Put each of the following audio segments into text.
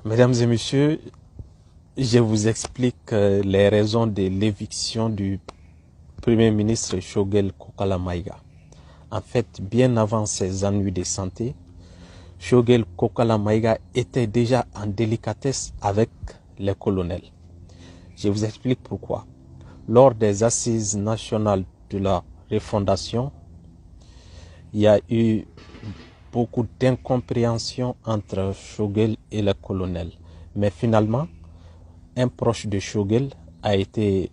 Mesdames et messieurs, je vous explique les raisons de l'éviction du Premier ministre Choguel Kokala Maïga. En fait, bien avant ses ennuis de santé, Choguel Kokala Maïga était déjà en délicatesse avec les colonels. Je vous explique pourquoi. Lors des assises nationales de la refondation, il y a eu beaucoup d'incompréhension entre Choguel et le colonel. Mais finalement, un proche de Choguel a été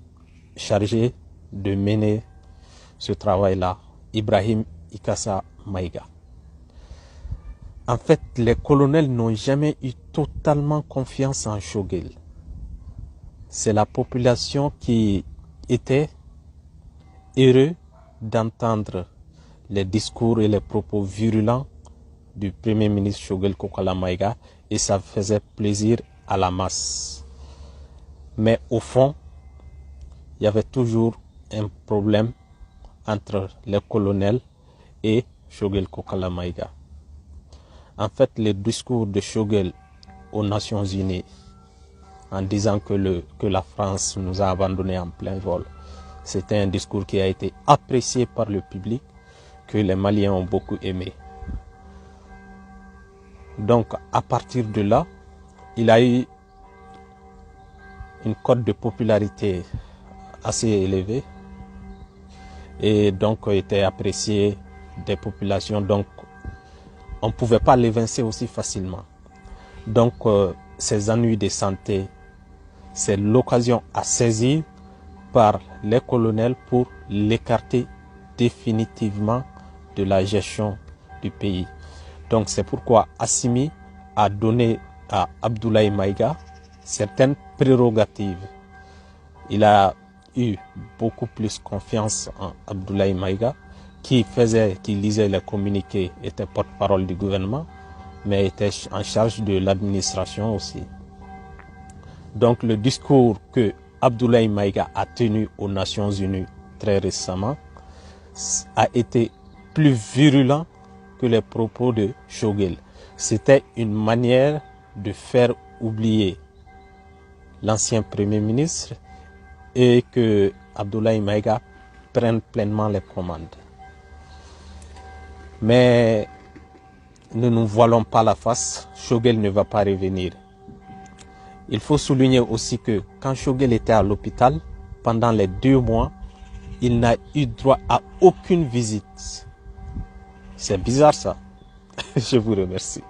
chargé de mener ce travail-là, Ibrahim Ikassa Maïga. En fait, les colonels n'ont jamais eu totalement confiance en Choguel. C'est la population qui était heureuse d'entendre les discours et les propos virulents du Premier ministre Choguel Kokala Maïga et ça faisait plaisir à la masse. Mais au fond, il y avait toujours un problème entre les colonels et Choguel Kokala Maïga. En fait, le discours de Choguel aux Nations Unies en disant que la France nous a abandonnés en plein vol, c'était un discours qui a été apprécié par le public, que les Maliens ont beaucoup aimé. Donc, à partir de là, il a eu une cote de popularité assez élevée et donc était apprécié des populations. Donc, on ne pouvait pas l'évincer aussi facilement. Donc, ces ennuis de santé, c'est l'occasion à saisir par les colonels pour l'écarter définitivement de la gestion du pays. Donc c'est pourquoi Assimi a donné à Abdoulaye Maïga certaines prérogatives. Il a eu beaucoup plus confiance en Abdoulaye Maïga qui lisait les communiqués, était porte-parole du gouvernement, mais était en charge de l'administration aussi. Donc le discours que Abdoulaye Maïga a tenu aux Nations Unies très récemment a été plus virulent que les propos de Choguel. C'était une manière de faire oublier l'ancien Premier ministre et que Abdoulaye Maïga prenne pleinement les commandes. Mais ne nous voilons pas la face, Choguel ne va pas revenir. Il faut souligner aussi que quand Choguel était à l'hôpital, pendant les 2 mois, il n'a eu droit à aucune visite. C'est bizarre ça. Je vous remercie.